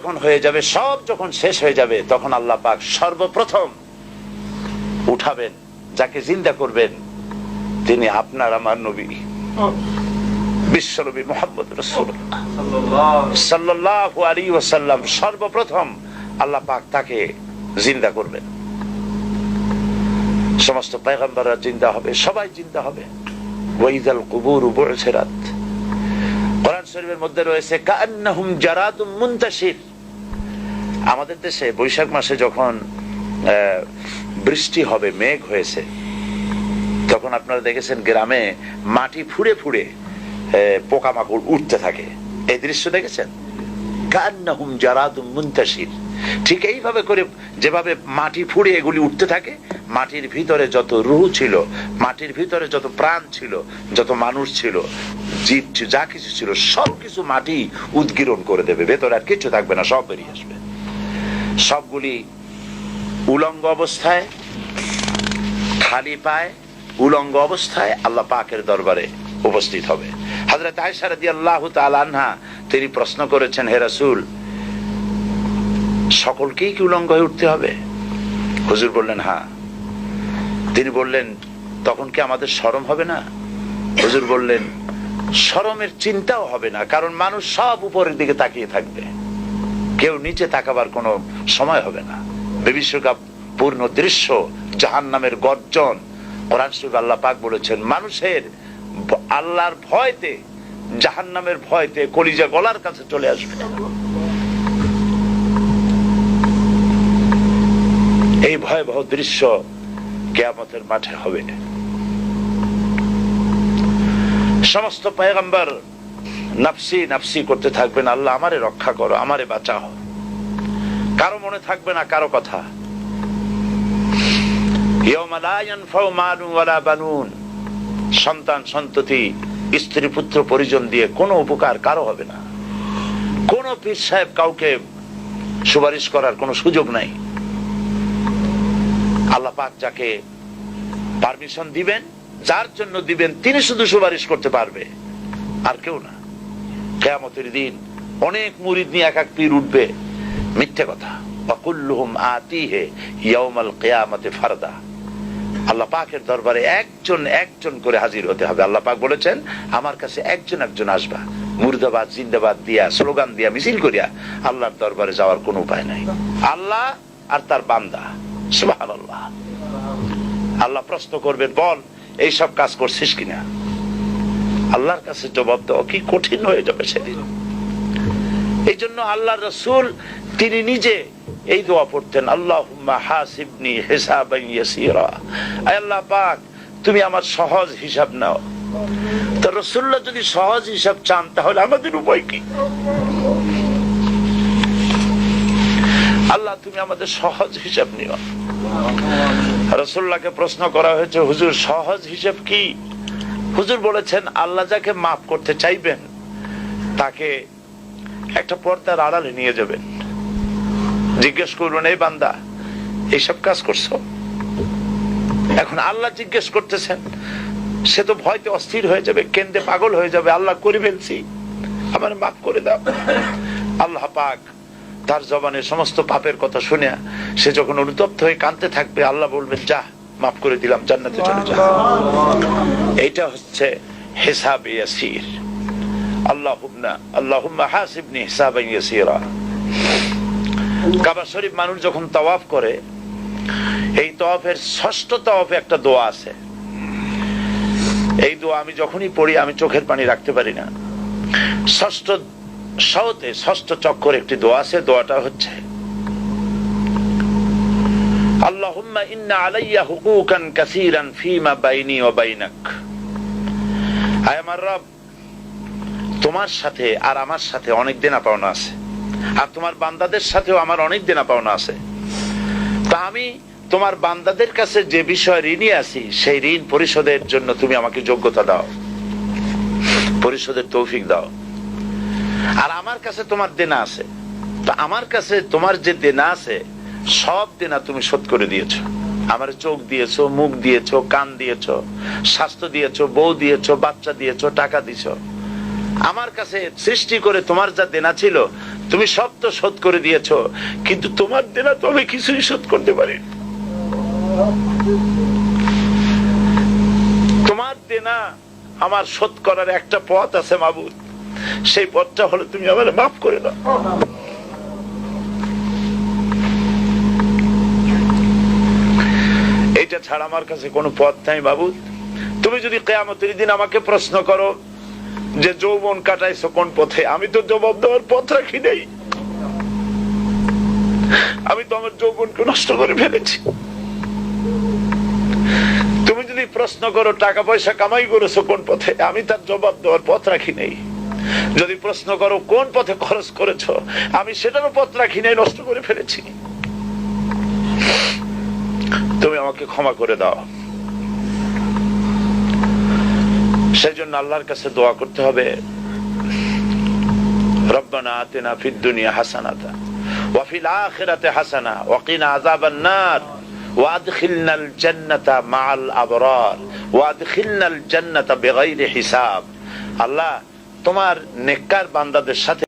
যখন হয়ে যাবে, সব যখন শেষ হয়ে যাবে, তখন আল্লাহ পাক সর্বপ্রথম উঠাবেন, যাকে জিন্দা করবেন তিনি আপনার আমার নবী বিশ্বনবী মুহাম্মদ রাসূলুল্লাহ সাল্লাল্লাহু আলাইহি ওয়াসাল্লাম। সর্বপ্রথম আল্লাহ পাক তাকে জিন্দা করবেন। সমস্ত পয়গম্বররা জিন্দা হবে, সবাই জিন্দা হবে। ওয়াইযাল কুবুরু বু'সিরাত, কোরআন শরীফের মধ্যে রয়েছে কাআন্নাহুম জারাদুম মুনতাশির। আমাদের দেশে বৈশাখ মাসে যখন বৃষ্টি হবে, মেঘ হয়েছে, তখন আপনারা দেখেছেন গ্রামে মাটি ফুঁড়ে ফুঁড়ে পোকামাকড় উঠতে থাকে। এই দৃশ্য দেখেছেন? কাআন্নাহুম জারাদুম মুনতাশির। ঠিক এইভাবে করে যেভাবে মাটি ফুঁড়ে এগুলি উঠতে থাকে, মাটির ভিতরে যত রূহ ছিল, মাটির ভিতরে যত প্রাণ ছিল, যত মানুষ ছিল, জীব যা কিছু ছিল, সবকিছু মাটি উদ্গীরণ করে দেবে, ভেতরে আর কিছু থাকবে না, সব বেরিয়ে আসবে। সবগুলি উলঙ্গ অবস্থায়, খালি পায়, উলঙ্গ অবস্থায় আল্লাহ পাকের দরবারে উপস্থিত হবে। হযরত আয়েশা রাদিয়াল্লাহু তাআলা আনহা তিনি প্রশ্ন করেছেন, হে রাসূল, সকলকেই কি উলঙ্গ হয়ে উঠতে হবে? হুজুর বললেন হ্যাঁ। তিনি বললেন, তখন কি আমাদের শরম হবে না? হুজুর বললেন, শরমের চিন্তাও হবে না, কারণ মানুষ সব উপরের দিকে তাকিয়ে থাকবে, কেউ নিচে তাকাবার কোনো সময় হবে না। বিশ্বকাপ পূর্ণ দৃশ্য, জাহান্নামের গর্জন। কোরআন শরীফে আল্লাহ পাক বলেছেন, মানুষের আল্লাহর ভয়তে, জাহান্নামের ভয়তে কলিজা গলার কাছে চলে আসবে। এই ভয়াবহ দৃশ্য কিয়ামতের মাঠে হবে। সমস্ত পয়গম্বর নাফসি নাফসি করতে থাকবেন, আল্লাহ আমারে রক্ষা করো, আমারে বাঁচাও। কারো মনে থাকবে না কারো কথা। ইয়াউমা লা ইয়ানফাউ মালুন ওয়ালা বানুন, সন্তান সন্ততি, স্ত্রী পুত্র পরিজন দিয়ে কোনো উপকার কারো হবে না। কোন পীর সাহেব কাউকে সুপারিশ করার কোনো সুযোগ নাই। আল্লাহ পাক যাকে পারমিশন দিবেন, যার জন্য দিবেন, তিনি শুধু সুপারিশ করতে পারবে, আর কেউ না। কিয়ামতের দিন অনেক মুরিদ নিয়ে এক এক পীর উঠবে, মিথ্যে কথা। ওয়াকুল্লুহুম আতিহি ইয়াউমাল কিয়ামাতি ফারদা। আল্লাহ পাকের দরবারে একজন একজন করে হাজির হতে হবে। আল্লাহ পাক বলেছেন, আমার কাছে একজন একজন আসবা। মুর্দাবাদ জিন্দাবাদ দিয়া, স্লোগান দিয়া, মিছিল করিয়া আল্লাহর দরবারে যাওয়ার কোনো উপায় নাই। আল্লাহ আর তার বান্দা, সুবহানাল্লাহ। আল্লাহ প্রশ্ন করবেন, বল এইসব কাজ করছিস কিনা? আল্লাহর কাছে জবাব দেওয়া কি কঠিন হয়ে যাবে সেদিন। এই জন্য আল্লাহর রাসূল তিনি নিজে এই দোয়া পড়তেন, আল্লাহুম্মা হাসিবনি হিসাবান ইয়াসীরা। আয় আল্লাহ পাক, তুমি আমার সহজ হিসাব নাও। তো রাসূলুল্লাহ যদি সহজ হিসাব চান, তাহলে আমাদের উপায় কি? আল্লাহ তুমি আমাদের সহজ হিসাব নিও। রাসূলুল্লাহকে প্রশ্ন করা হয়েছে, হুজুর সহজ হিসাব কি? হুজুর বলেছেন, আল্লাহ যাকে মাফ করতে চাইবেন তাকে একটা পর্দার আড়ালে নিয়ে যাবেন, জিজ্ঞেস করবেন, এই বান্দা এইসব কাজ করছো? এখন আল্লাহ জিজ্ঞেস করতেছেন, সে তো ভয়তে অস্থির হয়ে যাবে, কেন্দে পাগল হয়ে যাবে, আল্লাহ করে ফেলছি, আমার মাফ করে দাও। আল্লাহ পাক তার জবানের সমস্ত পাপের কথা শুনে সে যখন অনুতপ্ত হয়ে কাঁদতে থাকবে, আল্লাহ বলবেন, যা মাফ করে দিলাম, জান্নাতে চলে যা। এইটা হচ্ছে হিসাব ইয়াসির। আল্লাহুম্মা হাসিবনি হিসাবান ইয়াসীরা। কাবা শরীফ মানুষ যখন তাওয়াফ করে, এই তাওয়াফের ষষ্ঠ তাওয়াফে একটা দোয়া আছে। এই দোয়া আমি যখনই পড়ি আমি চোখের পানি রাখতে পারি না। ষষ্ঠ চক্কর একটি দোয়া আছে। দোয়াটা হচ্ছে, আল্লাহুম্মা ইন্না আলাইয়া হুকুকান কাসীরান ফীমা বাইনি ওয়া বাইনাক। আয় আমার রব, তোমার সাথে আর আমার সাথে অনেক দেনা পাওনা আছে, আর তোমার বান্দাদের সাথেও আমার অনেক দেনা পাওনা আছে। তা আমি তোমার বান্দাদের কাছে যে বিষয় ঋণী আছি, সেই ঋণ পরিশোধের জন্য তুমি আমাকে যোগ্যতা দাও, পরিশোধের তৌফিক দাও। আর আমার কাছে তোমার দেনা আছে, তো আমার কাছে তোমার যে দেনা আছে সব দেনা তুমি শোধ করে দিয়েছো। আমার চোখ দিয়েছো, মুখ দিয়েছো, কান দিয়েছো, স্বাস্থ্য দিয়েছো, বউ দিয়েছো, বাচ্চা দিয়েছো, টাকা দিয়েছো। আমার কাছে সৃষ্টি করে তোমার যা দেনা ছিল তুমি সব তো শোধ করে দিয়েছো, কিন্তু তোমার দেনা তো আমি কিছুই শোধ করতে পারি। তোমার দেনা আমার শোধ করার একটা পথ আছে মাবুদ, সেই পথটা হলো তুমি আমার মাফ করে দাও। এইটা ছাড়া আমার কাছে কোনো পথ নাই মাবুদ। তুমি যদি কিয়ামতের দিন আমাকে প্রশ্ন করো যে যৌবন কাটাইছো কোন পথে, আমি তো জবাব দেওয়ার পথ রাখি নাই। আমি তো আমার যৌবনকে নষ্ট করে ফেলেছি। তুমি যদি প্রশ্ন করো টাকা পয়সা কামাই করেছো কোন পথে, আমি তার জবাব দেওয়ার পথ রাখি নাই। যদি প্রশ্ন করো কোন পথে খরচ করেছো, আমি সেটারও পথ রাখি নাই, নষ্ট করে ফেলেছি। তুমি আমাকে ক্ষমা করে দাও। সেই জন্য আল্লাহর কাছে দোয়া করতে হবে, রব্বানা আতিনা ফিদ দুনিয়া হাসানাতা ওয়া ফিল আখিরাতি হাসানা ওয়া কিনা আযাবান নার ওয়া আদখিলনাল জান্নাতা মাআল আবরার ওয়া আদখিলনাল জান্নাতা বিগাইরি হিসাব। আল্লাহ, তোমার নেককার বান্দাদের সাথে